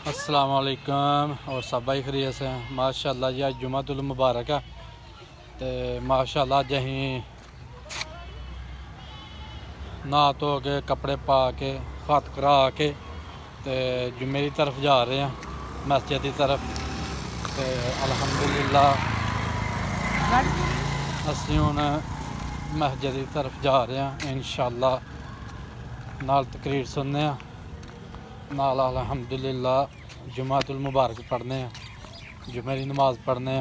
अस्सलाम वालेकुम और सब भाई खरीद से माशाअल्लाह जी। अज जुमातुल मुबारक है तो माशाअल्लाह अज अहीं नहा धो के कपड़े पा के हत्थ करा के तो जुम्मे की तरफ जा रहे हैं, मस्जिद की तरफ। तो अल्हम्दुलिल्लाह असीं हुण मस्जिद की तरफ जा रहे हैं इंशाअल्लाह। नाल तकरीर सुनने नाल अल्हम्दुलिल्लाह जुमातुल मुबारक पढ़ने, जुम्मे की नमाज पढ़ने।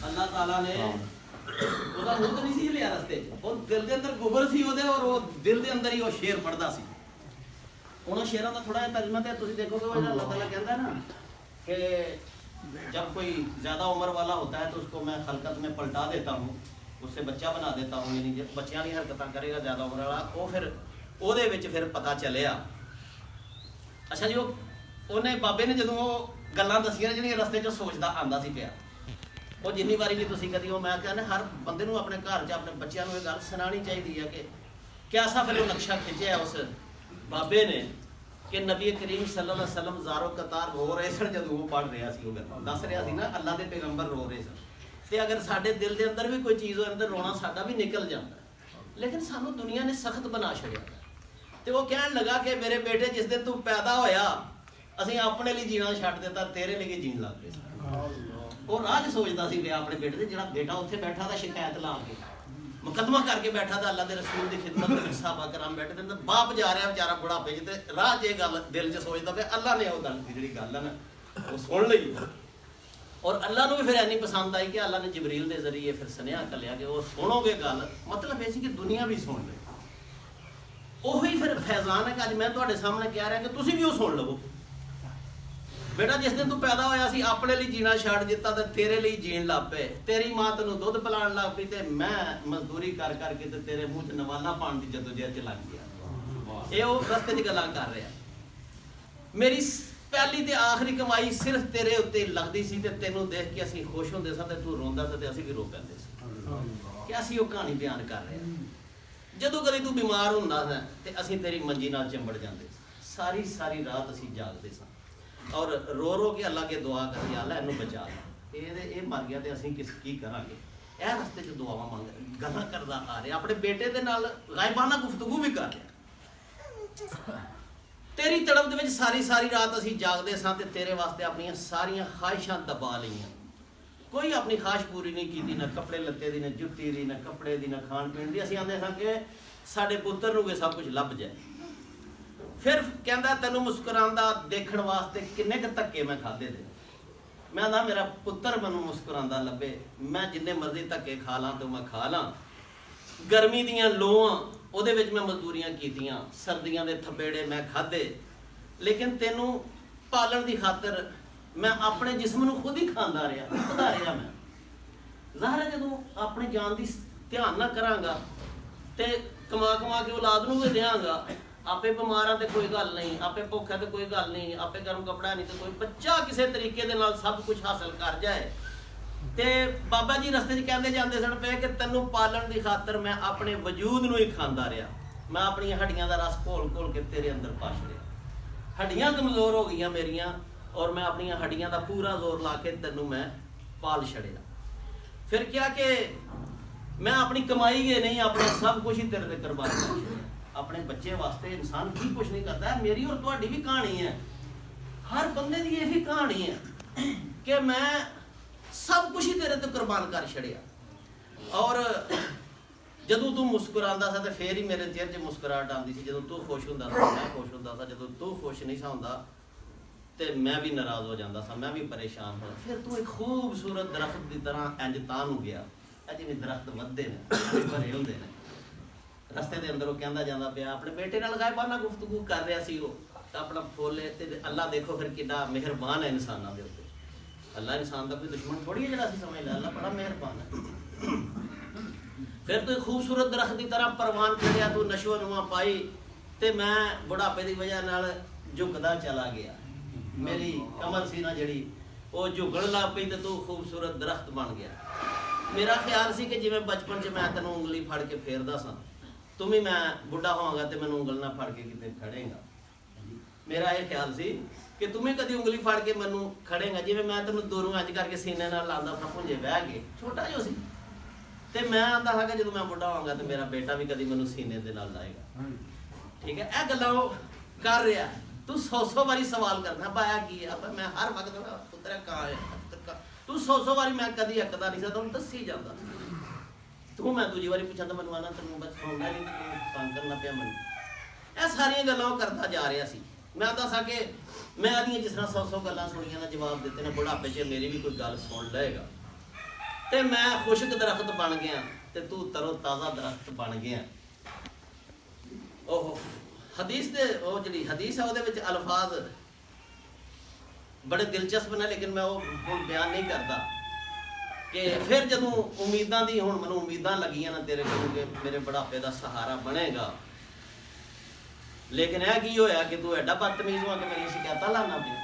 अल्लाह ताला ने ਉਹਦਾ ਮੂੰਹ ਤਾਂ ਨਹੀਂ ਸੀ ਲਿਆ ਰਸਤੇ 'ਚ, ਉਹ ਦਿਲ ਦੇ ਅੰਦਰ ਗੁਬਰ ਸੀ ਉਹਦੇ, ਔਰ ਉਹ ਦਿਲ ਦੇ ਅੰਦਰ ਹੀ ਉਹ ਸ਼ੇਰ ਪੜਦਾ ਸੀ। ਹੁਣ ਸ਼ੇਰਾਂ ਦਾ ਥੋੜਾ ਜਿਹਾ ਤਰਜਮਾ ਤੇ ਤੁਸੀਂ देखोगे वो अल्लाह ताला कहता है ना कि जब कोई ज़्यादा उम्र वाला होता है तो उसको मैं खलकत में पलटा देता हूँ, उससे बच्चा बना देता हूँ। यानी जब बच्चियां दी हरकतां करेगा ज़्यादा उम्र वाला, वो फिर ਉਹਦੇ ਵਿੱਚ ਫਿਰ ਪਤਾ ਚੱਲਿਆ। ਅੱਛਾ ਜੀ, ਉਹਨੇ ਬਾਬੇ ਨੇ ਜਦੋਂ ਉਹ ਗੱਲਾਂ ਦੱਸੀਆਂ ਜਿਹੜੀਆਂ ਰਸਤੇ 'ਚ ਸੋਚਦਾ ਆਂਦਾ ਸੀ ਪਿਆ, ਉਹ ਜਿੰਨੀ ਵਾਰੀ ਵੀ ਤੁਸੀਂ ਕਦੀ ਉਹ ਮੈਂ ਕਹਿੰਦਾ ਹਰ ਬੰਦੇ ਨੂੰ ਆਪਣੇ ਘਰ 'ਚ ਆਪਣੇ ਬੱਚਿਆਂ ਨੂੰ ਇਹ ਗੱਲ ਸੁਣਾਉਣੀ ਚਾਹੀਦੀ ਹੈ ਕਿ ਕਿਆਸਾ ਫਿਰ ਉਹ ਨਕਸ਼ਾ ਖਿੱਚਿਆ ਉਸ ਬਾਬੇ ਨੇ ਕਿ ਨਬੀ ਕਰੀਮ ਸੱਲੱਲਾਹੁ ਅਲੈहि ਵਸੱਲਮ ਜ਼ਾਰੋ ਕਤਾਰ ਰੋ ਰਹੇ ਸਨ ਜਦੋਂ ਉਹ ਪੜ੍ਹ ਰਿਹਾ ਸੀ। ਉਹ ਗੱਲ ਦੱਸ ਰਿਹਾ ਸੀ ਨਾ, ਅੱਲਾ ਦੇ ਪੈਗੰਬਰ ਰੋ ਰਹੇ ਸਨ। ਤੇ ਅਗਰ ਸਾਡੇ ਦਿਲ ਦੇ ਅੰਦਰ ਵੀ ਕੋਈ ਚੀਜ਼ ਹੋਏ ਅੰਦਰ ਰੋਣਾ ਸਾਡਾ ਵੀ ਨਿਕਲ ਜਾਂਦਾ, ਲੇਕਿਨ ਸਾਨੂੰ ਦੁਨੀਆ ਨੇ ਸਖਤ ਬਣਾ ਛੱਡਿਆ। ਤੇ ਉਹ ਕਹਿਣ ਲੱਗਾ ਕਿ ਮੇਰੇ ਬੇਟੇ ਜਿਸ ਦਿਨ ਤੂੰ ਪੈਦਾ ਹੋਇਆ ਅਸੀਂ ਆਪਣੇ ਲਈ ਜੀਣਾ ਛੱਡ ਦਿੱਤਾ, ਤੇਰੇ ਲਈ ਜੀਣ ਲੱਗ ਪਏ। ਉਹ ਰਾਹ 'ਚ ਸੋਚਦਾ ਸੀ ਪਿਆ ਆਪਣੇ ਬੇਟੇ ਦੇ, ਜਿਹੜਾ ਬੇਟਾ ਉੱਥੇ ਬੈਠਾ ਦਾ ਸ਼ਿਕਾਇਤ ਲਾ ਕੇ ਮੁਕੱਦਮਾ ਕਰਕੇ ਬੈਠਾ ਦਾ ਅੱਲਾ ਦੇ ਰਸੂਲ ਦੀ ਖਿਦਮਤ ਵਿੱਚ ਸਾਹਬਾ ਕਰਾਮ ਬੈਠੇ ਦੇ, ਬਾਪ ਜਾ ਰਿਹਾ ਵਿਚਾਰਾ ਬੁਢਾਪੇ 'ਚ, ਤੇ ਰਾਹ 'ਚ ਇਹ ਗੱਲ ਦਿਲ 'ਚ ਸੋਚਦਾ ਪਿਆ। ਅੱਲਾ ਨੇ ਉਹ ਗੱਲ ਜਿਹੜੀ ਗੱਲ ਹੈ ਨਾ ਉਹ ਸੁਣ ਲਈ, ਔਰ ਅੱਲਾ ਨੂੰ ਵੀ ਫਿਰ ਇੰਨੀ ਪਸੰਦ ਆਈ ਕਿ ਅੱਲਾ ਨੇ ਜਬਰੀਲ ਦੇ ਜ਼ਰੀਏ ਫਿਰ ਸੁਨੇਹਾ ਕੱਲਿਆ ਕਿ ਉਹ ਸੁਣੋਗੇ ਗੱਲ। ਮਤਲਬ ਇਹ ਸੀ ਕਿ ਦੁਨੀਆ ਵੀ ਸੁਣ ਲੈ। ਉਹੀ ਫਿਰ ਫੈਜ਼ਾਨ ਹੈ ਕਿ ਅੱਜ ਮੈਂ ਤੁਹਾਡੇ ਸਾਹਮਣੇ ਕਹਿ ਰਿਹਾ ਕਿ ਤੁਸੀਂ ਵੀ ਉਹ ਸੁਣ ਲਵੋ। बेटा जिस दिन तू पैदा होया सी अपने लिए जीना छड़ दिता ते तेरे लिए जीण लग पे। तेरी मां तेनू दुध पिलाण लग पई ते मैं मजदूरी कर करके ते तेरे मुंह च नवाला पाण दी जदोजहद च लग गया। ये वो रस्ते च गल्लां कर रहा। मेरी पहली ते आखिरी कमाई सिर्फ तेरे उत्ते लगदी सी ते तेनू देख के असीं खुश हुंदे सां ते तू रोंदा सा ते असीं भी रो पैंदे सी कि असीं वो कहानी बयान कर रहे हां। जदों कदी तू बीमार हुंदा सा ते असीं तेरी मंजी नाल चिंबड़ जांदे सी, सारी सारी रात असीं जागदे सां और रो रो के अल्लाह के दुआ करी अल्लाह इनू बचा ये मर गया तो असीं किस की करांगे। यह रस्ते च दुआवां मंग गल्लां करदा आ रहा, अपने बेटे दे नाल गायबाना गुफ्तगू भी कर रहा। तेरी तड़प दे विच सारी सारी रात असीं जागदे सां ते तेरे वास्ते अपनियां सारियां ख्वाहिशां दबा लईयां। कोई अपनी ख्वाहिश पूरी नहीं कीती, ना कपड़े लत्ते दी, ना जुत्ती दी, ना कपड़े दी, ना खाण पीण दी। असीं आंदे सां कि साडे पुत्तर नूं सब कुछ लभ जाए। फिर कहता तेनू मुस्कुरांदा देखण वास्ते किन्ने क धक्के मैं खाधे दे। मैं आंदा मेरा पुत्तर मैनू मुस्कुरांदा लभे, मैं जिन्ने मर्जी धक्के खा ला तो मैं खा ला। गर्मी दियां लोआं ਉਹਦੇ ਵਿੱਚ मैं मजदूरियां कीतियां, सर्दियां दे थपेड़े मैं खाधे, लेकिन तेनू पालन की खातर मैं अपने जिस्म नू खुद ही खांदा रहा, खुदा रहा। मैं ज़ाहिर है जदों अपने जान की ध्यान ना करांगा ते कमा कमा के औलाद नू भी देंगा, आपे बीमार हाँ तो कोई गल नहीं, आपे भुख है तो कोई गल नहीं, आपे गर्म कपड़ा नहीं तो कोई बच्चा किसी तरीके दे नाल सब कुछ हासिल कर जाए। ते बाबा जी रस्ते च कहते जाते सन पे कि तेनू पालन की खातर मैं अपने वजूद नू ही खांदा रहा। मैं अपनी हड्डियां का रस घोल घोल के तेरे अंदर पा छड़िया। हड्डियां कमज़ोर हो गई मेरियां और मैं अपनी हड्डियां का पूरा जोर ला के तेनू मैं पाल छड़िया। फिर क्या कि मैं अपनी कमाई ये नहीं, अपने सब कुछ ही तेरे ते कुर्बान कर छड़िया। अपने बच्चे वास्ते इंसान की कुछ नहीं करता है। मेरी और तुहाडी भी कहानी है, हर बंदे की यही कहानी है कि मैं सब कुछ ही तेरे ते कुर्बान कर छड़िया। और जदों तू मुस्कुरांदा सा ते फिर ही मेरे चेहरे 'च मुस्कुराहट आंदी सी। जदों तू खुश हुंदा सा मैं खुश हुंदा सा, जदों तू खुश नहीं सा हुंदा ते मैं भी नाराज़ हो जाता सा, मैं भी परेशान हो। फिर तू एक खूबसूरत दरख्त की तरह इंज तां नूं गया, जिवें दरख्त वधदे ने भरे हुंदे ने। रस्ते के अंदर वो कहता जाता पाया, अपने बेटे नाल गायबाना गुफ्तगू कर रहा सी। वो ਤਾਂ ਆਪਣਾ ਫੁੱਲ ਹੈ ਤੇ ਅੱਲਾ ਦੇਖੋ ਫਿਰ ਕਿੰਨਾ ਮਿਹਰਬਾਨ ਹੈ ਇਨਸਾਨਾਂ ਦੇ ਉੱਤੇ। ਅੱਲਾ ਇਨਸਾਨ ਦਾ ਕੋਈ ਦੁਸ਼ਮਣ ਥੋੜੀ ਹੈ ਜਿਹੜਾ ਅਸੀਂ ਸਮਝ ਲਿਆ, ਅੱਲਾ ਬੜਾ ਮਿਹਰਬਾਨ ਹੈ। ਫਿਰ ਤੂੰ ਖੂਬਸੂਰਤ ਦਰਖਤ ਦੀ ਤਰ੍ਹਾਂ ਪਰਵਾਨ ਚੜਿਆ, ਤੂੰ ਨਸ਼ੋ ਨੁਮਾ ਪਾਈ ਤੇ ਮੈਂ ਬੁਢਾਪੇ ਦੀ ਵਜ੍ਹਾ ਨਾਲ ਝੁਕਦਾ ਚਲਾ ਗਿਆ। ਮੇਰੀ ਕਮਰ ਸੀ ਨਾ ਜਿਹੜੀ ਉਹ ਝੁਕਣ ਲੱਗ ਪਈ ਤੇ ਤੂੰ ਖੂਬਸੂਰਤ ਦਰਖਤ ਬਣ ਗਿਆ। ਮੇਰਾ ਖਿਆਲ ਸੀ ਕਿ ਜਿਵੇਂ ਬਚਪਨ 'ਚ ਮੈਂ ਤੈਨੂੰ ਉਂਗਲੀ ਫੜ ਕੇ ਫੇਰਦਾ ਸਾਂ, ਤੂੰ ਵੀ ਮੈਂ ਬੁੱਢਾ ਹੋਵਾਂਗਾ ਤੇ ਮੈਨੂੰ ਉਂਗਲ ਨਾਲ ਫੜ ਕੇ ਕਿਤੇ ਖੜੇਗਾ। ਮੇਰਾ ਇਹ ਖਿਆਲ ਸੀ ਕਿ ਤੂੰ ਵੀ ਕਦੀ ਉਂਗਲੀ ਫੜ ਕੇ ਮੈਨੂੰ ਖੜੇਗਾ, ਜਿਵੇਂ ਮੈਂ ਤੈਨੂੰ ਦੂਰੋਂ ਇੰਜ ਕਰਕੇ ਸੀਨੇ ਨਾਲ ਲਾਉਂਦਾ ਸਾਂ ਭੁੰਜੇ ਬਹਿ ਕੇ, ਛੋਟਾ ਜਿਹਾ ਸੀ। ਤੇ ਮੈਂ ਆਂਦਾ ਹਾਂ ਕਿ ਜਦੋਂ ਮੈਂ ਬੁੱਢਾ ਹੋਵਾਂਗਾ ਤੇ ਮੇਰਾ ਬੇਟਾ ਵੀ ਕਦੀ ਮੈਨੂੰ ਸੀਨੇ ਦੇ ਨਾਲ ਲਾਏਗਾ। ਠੀਕ ਹੈ, ਇਹ ਗੱਲਾਂ ਉਹ ਕਰ ਰਿਹਾ। ਤੂੰ 100 ਵਾਰੀ ਸਵਾਲ ਕਰਦਾ ਪਾਇਆ ਕੀ ਹੈ, ਮੈਂ ਹਰ ਵਕਤ ਪੁੱਤਰਾ ਕਾਂ ਹੈ ਤੂੰ 100 ਵਾਰੀ, ਮੈਂ ਕਦੀ ਅੱਕਦਾ ਨਹੀਂ ਸੀ, ਤੈਨੂੰ ਦੱਸੀ ਜਾਂਦਾ। ਤੂੰ ਮੈਂ ਦੂਜੀ ਵਾਰੀ ਪੁੱਛਾਂ ਤਾਂ ਮੈਨੂੰ ਆਣਾ ਤੈਨੂੰ ਬਸ ਸੌਂਦਾ ਨਹੀਂ, ਤੂੰ ਤੰਗ ਕਰਨਾ ਪਿਆ ਮੈਨੂੰ। ਇਹ ਸਾਰੀਆਂ ਗੱਲਾਂ ਉਹ ਕਰਦਾ ਜਾ ਰਿਹਾ ਸੀ। ਮੈਂ ਦੱਸਾਂ ਕਿ ਮੈਂ ਆਦੀਆਂ ਜਿਸ ਤਰ੍ਹਾਂ 100 ਗੱਲਾਂ ਸੁਣੀਆਂ ਨਾ ਜਵਾਬ ਦਿੱਤੇ ਨੇ, ਬੁਢਾਪੇ 'ਚ ਮੇਰੀ ਵੀ ਕੋਈ ਗੱਲ ਸੁਣ ਲਏਗਾ। ਤੇ ਮੈਂ ਖੁਸ਼ਕ ਦਰਖਤ ਬਣ ਗਿਆ ਤੇ ਤੂੰ ਤਰੋ ਤਾਜ਼ਾ ਦਰਖਤ ਬਣ ਗਿਆ। ਉਹ ਹਦੀਸ ਦੇ ਉਹ ਜਿਹੜੀ ਹਦੀਸ ਆ ਉਹਦੇ ਵਿੱਚ ਅਲਫਾਜ਼ ਬੜੇ ਦਿਲਚਸਪ ਨੇ, ਲੇਕਿਨ ਮੈਂ ਉਹ ਹੁਣ ਬਿਆਨ ਨਹੀਂ ਕਰਦਾ। ਕਿ ਫਿਰ ਜਦੋਂ ਉਮੀਦਾਂ ਦੀ ਹੁਣ ਮੈਨੂੰ ਉਮੀਦਾਂ ਲੱਗੀਆਂ ਨਾ ਤੇਰੇ ਕੋਲ ਕਿ ਮੇਰੇ ਬੁਢਾਪੇ ਦਾ ਸਹਾਰਾ ਬਣੇਗਾ, ਲੇਕਿਨ ਇਹ ਕੀ ਹੋਇਆ ਕਿ ਤੂੰ ਐਡਾ ਬਦਤਮੀਜ਼ ਹੋਇਆ ਕਿ ਮੇਰੀ ਸ਼ਿਕਾਇਤਾਂ ਲਾਉਣਾ ਪਿਆ।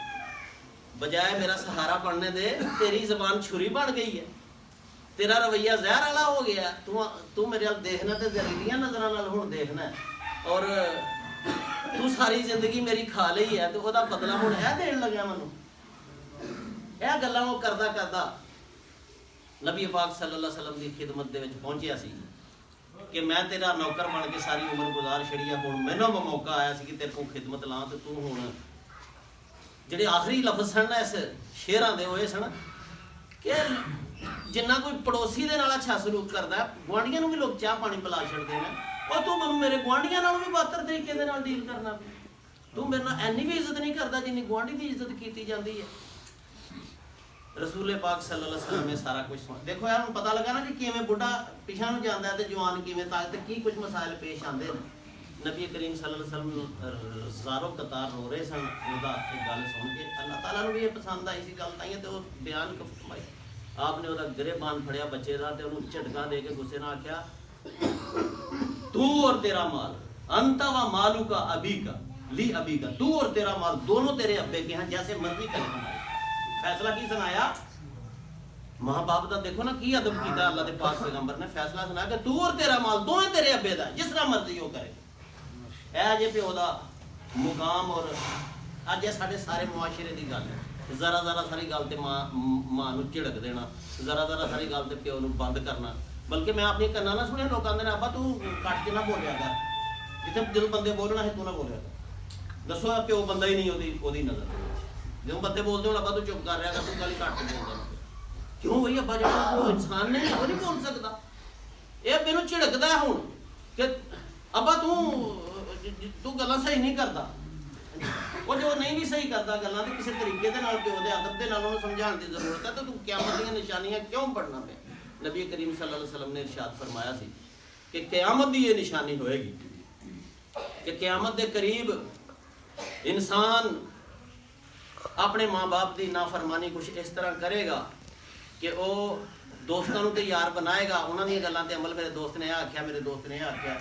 ਬਜਾਏ ਮੇਰਾ ਸਹਾਰਾ ਬਣਨੇ ਦੇ ਤੇਰੀ ਜ਼ਬਾਨ ਛੁਰੀ ਬਣ ਗਈ ਹੈ, ਤੇਰਾ ਰਵੱਈਆ ਜ਼ਹਿਰ ਵਾਲਾ ਹੋ ਗਿਆ। ਤੂੰ ਮੇਰੇ ਵੱਲ ਦੇਖਣਾ ਤੇ ਜ਼ਹਿਰੀਲੀਆਂ ਨਜ਼ਰਾਂ ਨਾਲ ਹੁਣ ਦੇਖਣਾ, ਔਰ ਤੂੰ ਸਾਰੀ ਜ਼ਿੰਦਗੀ ਮੇਰੀ ਖਾ ਲਈ ਹੈ ਤੇ ਉਹਦਾ ਬਦਲਾ ਹੁਣ ਇਹ ਦੇਣ ਲੱਗਿਆ ਮੈਨੂੰ। ਇਹ ਗੱਲਾਂ ਉਹ ਕਰਦਾ ਕਰਦਾ ਨਬੀ ਪਾਕ ਸੱਲੱਲਾਹੁ ਅਲੈਹਿ ਵਸੱਲਮ ਦੀ ਖਿਦਮਤ ਦੇ ਵਿੱਚ ਪਹੁੰਚਿਆ ਸੀ ਕਿ ਮੈਂ ਤੇਰਾ ਨੌਕਰ ਬਣ ਕੇ ਸਾਰੀ ਉਮਰ ਗੁਜ਼ਾਰ ਛੜੀ ਆ, ਹੁਣ ਮੈਨੂੰ ਮੌਕਾ ਆਇਆ ਸੀ ਕਿ ਤੇਰੇ ਕੋਲ ਖਿਦਮਤ ਲਾਂ। ਤੇ ਤੂੰ ਹੁਣ ਜਿਹੜੇ ਆਖਰੀ ਲਫ਼ਜ਼ ਸਨ ਨਾ ਇਸ ਸ਼ੇਰਾਂ ਦੇ ਹੋਏ ਸਨ ਕਿ ਜਿੰਨਾ ਕੋਈ ਪੜੋਸੀ ਦੇ ਨਾਲ ਅੱਛਾ ਸਲੂਕ ਕਰਦਾ, ਗੁਆਂਢੀਆਂ ਨੂੰ ਵੀ ਲੋਕ ਚਾਹ ਪਾਣੀ ਪਿਲਾ ਛੱਡਦੇ ਨੇ, ਉਹ ਤੂੰ ਮੈਨੂੰ ਮੇਰੇ ਗੁਆਂਢੀਆਂ ਨਾਲੋਂ ਵੀ ਬਦਤਰ ਤਰੀਕੇ ਦੇ ਨਾਲ ਡੀਲ ਕਰਨਾ ਪਿਆ। ਤੂੰ ਮੇਰੇ ਨਾਲ ਇੰਨੀ ਵੀ ਇੱਜ਼ਤ ਨਹੀਂ ਕਰਦਾ ਜਿੰਨੀ ਗੁਆਂਢੀ ਦੀ ਇੱਜ਼ਤ ਕੀਤੀ ਜਾਂਦੀ ਹੈ। ਰਸੂਲੇ ਪਾਕ ਸੱਲੱਲਾਹੁ ਅਲੈਹਿ ਵਸੱਲਮ ਨੇ ਸਾਰਾ ਕੁਝ ਸੁਣ। ਦੇਖੋ ਯਾਰ ਹੁਣ ਪਤਾ ਲੱਗਾ ਨਾ ਕਿ ਕਿਵੇਂ ਬੁੱਢਾ ਪਿਛਾਂ ਨੂੰ ਜਾਂਦਾ ਤੇ ਜਵਾਨ ਕਿਵੇਂ ਤੱਕ ਤੇ ਕੀ ਕੁਝ ਮਸਾਇਲ ਪੇਸ਼ ਆਉਂਦੇ ਨੇ। ਨਬੀ ਕਰੀਮ ਸੱਲੱਲਾਹੁ ਅਲੈਹਿ ਵਸੱਲਮ ਜ਼ਾਰੋ ਕਤਾਰ ਰੋ ਰਹੇ ਸਨ ਉਹਦਾ ਇਹ ਗੱਲ ਸੁਣ ਕੇ। ਅੱਲਾਹ ਤਾਲਾ ਨੂੰ ਵੀ ਇਹ ਪਸੰਦ ਆਈ ਸੀ ਗੱਲ, ਤਾਈਂ ਤੇ ਉਹ ਬਿਆਨ ਫਰਮਾਈ। आपने ਉਹਦਾ ਗਰੇਬਾਨ ਫੜਿਆ ਬੱਚੇ ਦਾ ਤੇ ਉਹਨੂੰ ਝਟਕਾ ਦੇ ਕੇ ਗੁੱਸੇ ਨਾਲ ਆਖਿਆ, तू और तेरा माल अंता व मालू का अभी का ली अभी का, तू और तेरा माल दोनों तेरे अब्बे के हैं, जैसे मर्जी करे हमारे। फैसला की सुनाया मां बाप का, देखो ना की अदब किया अल्लाह के पाक पैगंबर ने। फैसला सुनाया कि तू और तेरा माल दोवें तेरे अब्बे दा, जिस तरह मर्जी वो करे। ऐ जे प्यो दा मुकाम। और अज साडे सारे मुआशरे की गल है, जरा जरा सारी गल ते मां नूं झिड़क देना, जरा जरा सारी गल ते प्यो नूं बंद करना। बल्कि मैं अपनी कन्ना ना सुनिया लोग आंदे ने अब्बा तू कट के ना बोलिया कर, जिथे जो बंदे बोलना है तू ना बोलिया कर। दसो प्यो बंदा ही नहीं ओदी नज़र। जो बंदे बोलते हो अब्बा तू चुप कर रहा कर, तू गल कट के बोलदा क्यों भाई? अब्बा जो इंसान ने वो नहीं बोल सकता। ये मैनू झिड़कदा है हुण कि अब्बा तू गल्लां सही नहीं करता। वो जो नहीं भी सही करता गल्लां ते किसी तरीके दे नाल प्यो दे अदब दे नाल उहनूं समझाउण दी जरूरत है। तो तू क़यामत दीयां निशानियां क्यों पढ़ना पिया? नबी करीम सल्लल्लाहु अलैहि वसल्लम ने इरशाद फरमाया सी कि क़यामत दी ये निशानी होएगी कि क़यामत दे करीब इंसान अपने माँ बाप की नाफरमानी कुछ इस तरह करेगा कि वो दोस्तों को तो यार बनाएगा, उन्होंने गल्लां ते अमल, मेरे दोस्त ने आख्या, मेरे दोस्त ने आख्या,